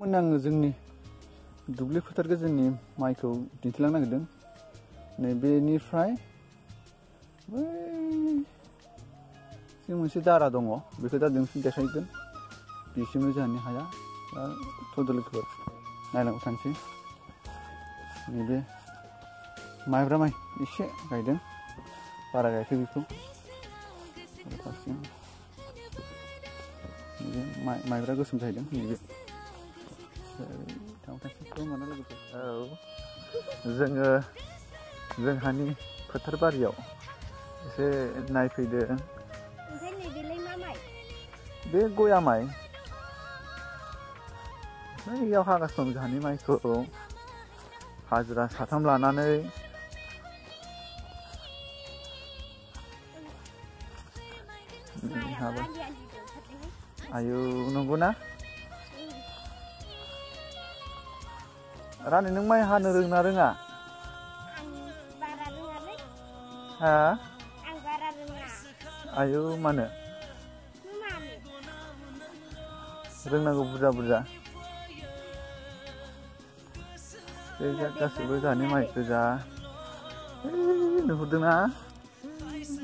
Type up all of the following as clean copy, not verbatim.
आङो जोंनि दुब्लि फोथार गेजेरनि माइखौ दिन्थिलांनो नागिरदों। नैबेनिफ्राय बै मोनसे दारा दङ, बेखौ दा नोंसिनो देखायगोन। बेसिमनो जोंहानि हाया। दा थदलिखौ नायलांबाय थानोसै। नैबे माइब्रा माइ एसे गायदों, बारा गायाखै बेखौ। माइब्रा गोसोम जाहैदों नैबे। औ, जोङो जोंहानि फोथार बारियाव एसे नायफैदों। ओमफ्राय नैबेलाय मा माइ? बे गया माइ। बैयाव हागासिनो दं जोंहानि माइखौ हाजिरा 3 लानानै। आयौ, नंगौना? रानि, नों माइ हानो रोंना रोङा? आं बारा रोङालै। हा? आं बारा रोङा। आयौ, मानो? मानो? रोंनांगौ बुरजा बुरजा। बे गासैबो जोंहानि माइ गोजा। नुहुरदोंना?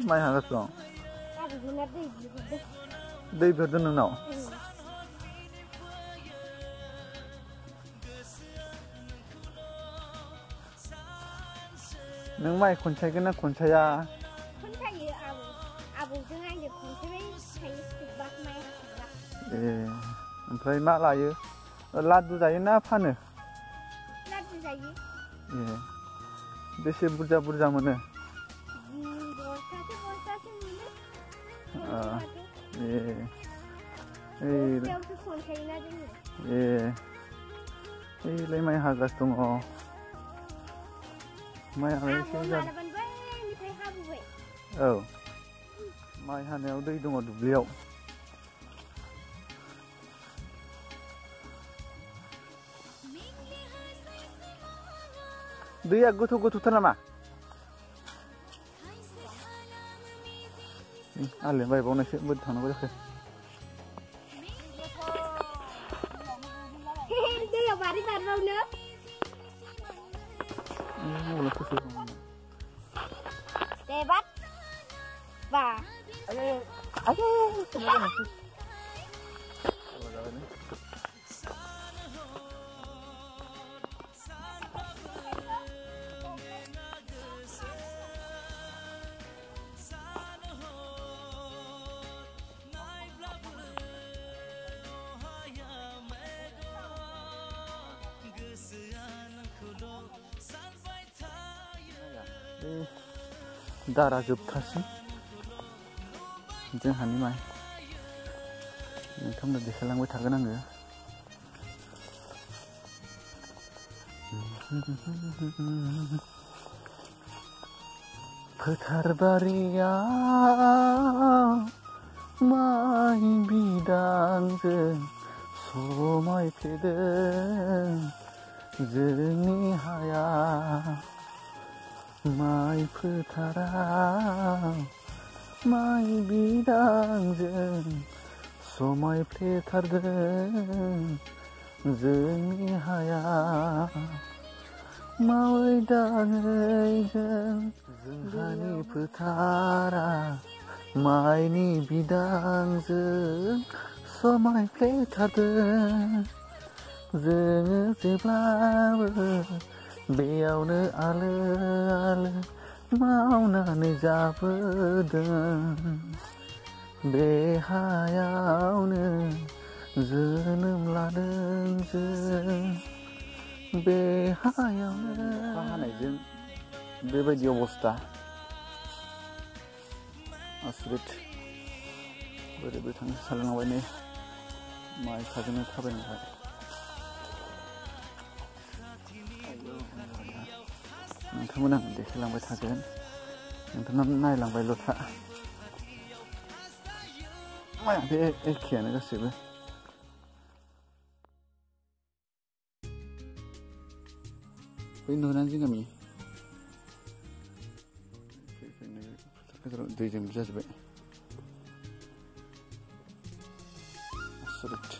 माइ हागासिनो दं। दै बिहरदों नोंनाव? नों माइ खनसायगोन ना खनसाया? खनसायो आबौ। आबौजों आंजों खनसायबाय थायो जोब्बा माइ हाखांबा। ए, ओमफ्राय मा लायो? लादु जायो ना फानो? लादु जायो। ए, बेसे बुरजा बुरजा मोनो? 10थासो मोनो। ए, बस्थायावसो खनसायोना जोङो। ए, ओइलाय माइ हागासिनो दङ। माइ हानायसो जादों। औ, माइ हानायाव दै दङ दुब्लियाव। दैया गोथौ गोथौथार नामा? आलियानो बायबावनायसो, बोरै थांनांगौ जाखो? दैया मारै बारबावनो? दे बाद बा। दारा जोबथासिम जोंहानि माइ। नोंथांमोननो देखायलांबाय थागोन आङो। फोथार बारियाव माइ बिदांजों समायफ्लेदों जोंनि हाया। माइ फोथाराव माइ बिदांजों समायफ्लेथारदों जोंनि हाया। मावै दाङै जोंहानि फोथारा माइनि बिदांजों समायफ्लेथारदों। जोङो जेब्लाबो बेयावनो आलो आलो मावनानै जाबोदों। बे हायावनो जोनोम लादों जों। बे हायावनो। अखा हानायजों बेबायदि अबस्था। आसरित। बोरै बोरै थांनो सानलांबाय नै माइ साजोंनो थाबायनांबाय। नोंथांमोन आं देखायलांबाय थागोन। नोंथांमोना नायलांबायल' था। माइआ बे एखेयानो गासैबो। बै नुनानै जों गामि दैजों जाजोब्बाय। आसरित।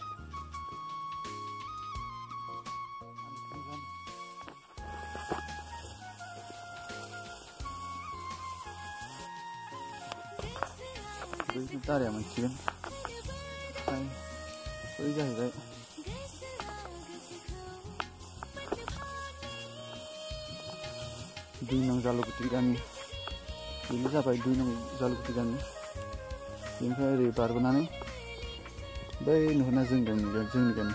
बै दाराया मोनसिगोन ओमफ्राय बै जाहैबाय दुइ नं जालुगुथि गामि बेनो जाबाय 2 नं जालुगुथि गामि बेनिफ्राय ओरै बारबोनानै बै नुहुरना जोंनि गामि जोंहानि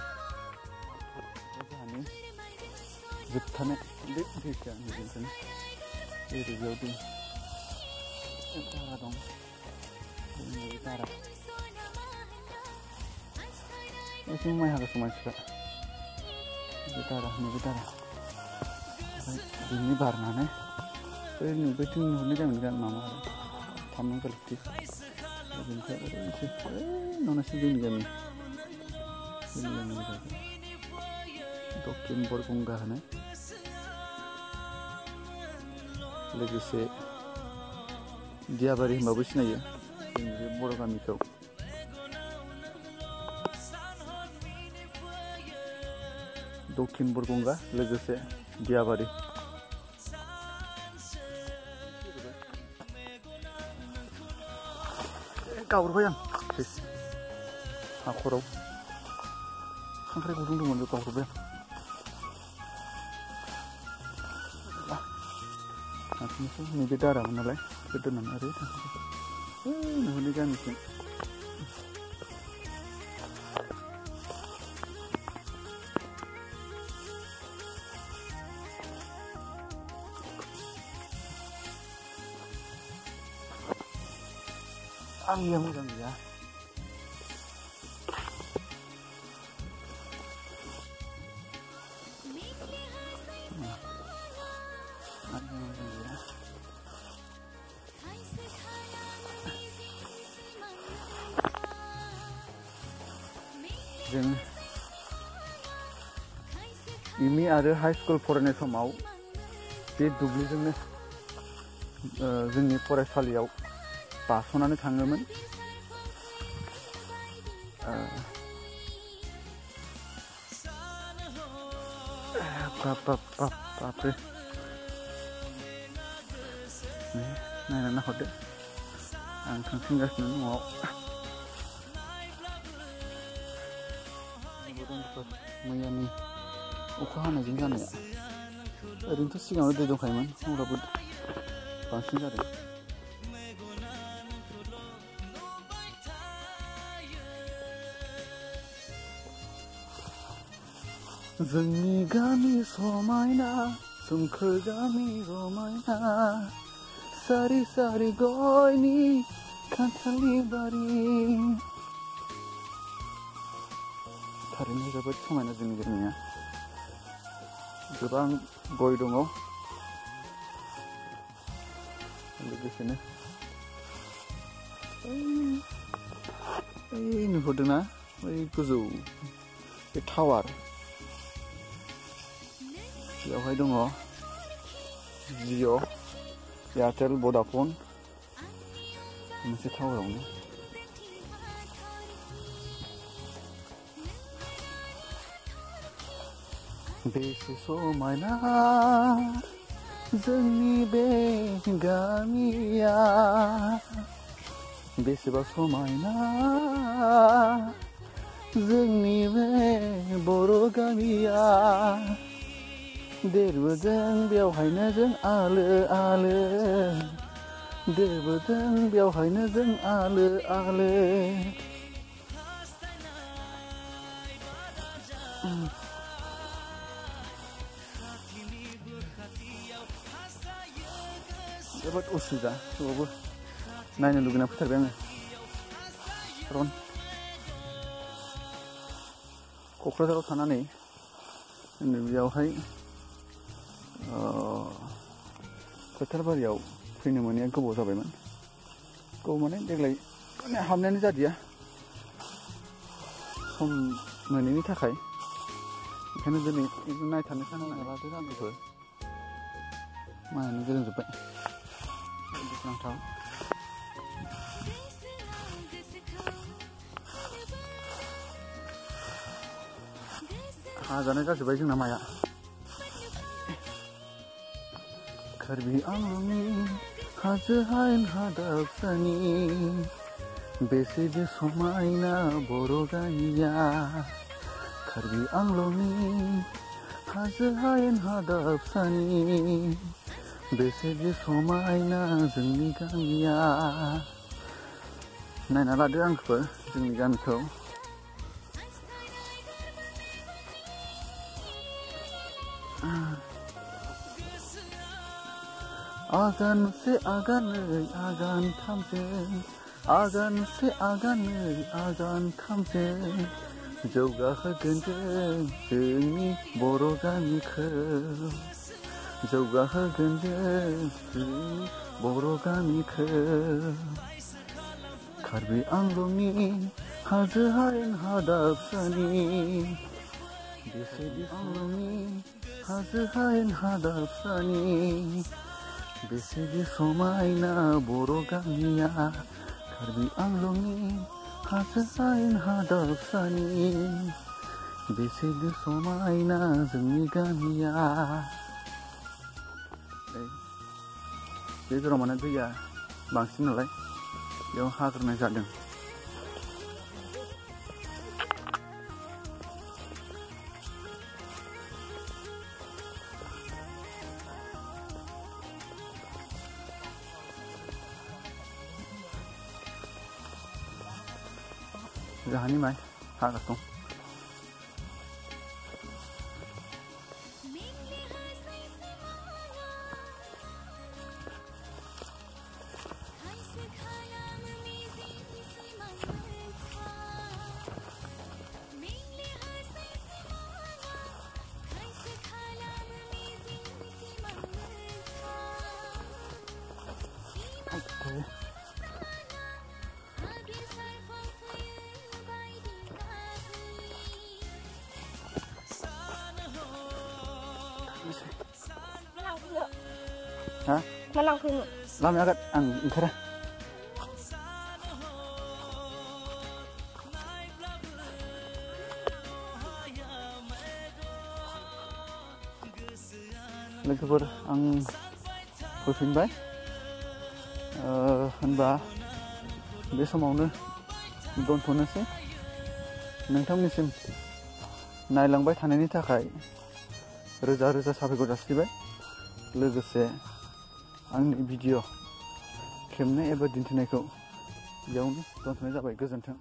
जोबथानाय बे दैसा जोबथानाय ओरै बेयाव दै दारा दं जोंनि दारा एसे माइ हागासिनो मानसिफ्रा बे दारा नैबे दारा ओमफ्राय बिनि बारनानै बैथिं नुहुरनाय गामिनि माबा आरो 3 नं जालुगुथि बेनिफ्राय ओरैनोसै न'नासो जोंनि गामि दक्षिण बरगंगा होनो लोगोसे दियाबारि होनबाबो सिनायो जोंनि बे बर' गामिखौ दक्षिण बरगंगा लोगोसे दियाबारि गावरबाय आं हाखराव खांख्राइ गुदुं दंमोन बे गावरबाय आं नैबे दारामोन नालाय बेखौ दोननानै ओरै थांसै नुहुरनाय गामिसिम आंनिया मोजां गैया जों एमइ आरो हाई स्कुल फरायनाय समाव बे दुब्लिजोंनो जोंनि फरायसालियाव बारस'नानै थाङोमोन बापरे नायना नाहरदो आं थांफिनगासिनो न'आव मैयानि अखा हानायजों जानाया ओरैनोथ' सिगाङाव दै दंखायोमोन अब्लाबो बांसिन जादों जोंनि गामि समायना सोमखोर गामि रमायना सारि सारि गयनि खान्थालनि बारि थारैनो जोबोद समायना जोंनि गामिया गोबां गय दङ लोगोसेनो नुहुरदोंना बै गोजौ बे टावार बेवहाय दङ जिअ एयारटेल भडाफन मोनसे टावारावनो बेसे समायना जोंनि बे गामिया बेसेबा समायना जोंनि बे बर' गामिया देरबोदों बेवहायनो जों आलो आलो देरबोदों बेवहायनो जों आलो आलो जोबोद उसुबिदा थेवबो नायनो लुगैना फैथारबाय आङो खारन क'क्राझाराव थानानै बेयावहाय फोथारबारियाव फैनो मोनैया गोबाव जाबायमोन गोबाव माने देग्लाय हाबनायानो जादिया सम मोनैनि थाखाय ओंखायनो दिनै नायथारनो साननानै लादो गामिफोर मायानो गोरोंजोब्बाय दुखुनांथाव हाजानाय जाजोब्बाय जोंना माइआ कार्बि आंलंनि हाजो हायेन हादाबसानि बेसेदि समायना बर' गामिया कार्बि आंलंनि हाजो हायेन हादाबसानि बेसेदि समायना जोंनि गामिया नायना लादो आंखौ जोंनि गामिखौ आगान से आगानै आगान थामजों आगान से आगानै आगान थामजों जौगाहोगोन जों जोंनि बर' गामिखौ जौगाहोगोन जों जोंनि बर' गामिखौ कार्बि आंलंनि हाजो हायेन हादाबसानि बेसेदि आंलंनि हाजो हायेन हादाबसानि बेसेदि समायना बर' गामिया कार्बि आंलंनि हाजो हायेन हादाबसानि बेसेदि समायना जोंनि गामिया बे जेराव माने दैया बांसिन नालाय बेयाव हाग्रोनाय जादों जोंहानि माइ हागासिनो दं ha Malang fino. Lama agak ang ingkara लोगोफोर आं फैफिनबाय होनबा बे समावनो दोनथ'नोसै नोंथांनिसिम नायलांबाय थानायनि थाखाय रोजा रोजा साबायखर जासिबाय लोगोसे आंनि भिडिअ खेबनाय एबा दिन्थिनायखौ बेयावनो दोनथ'नाय जाबाय गोजोन्थों।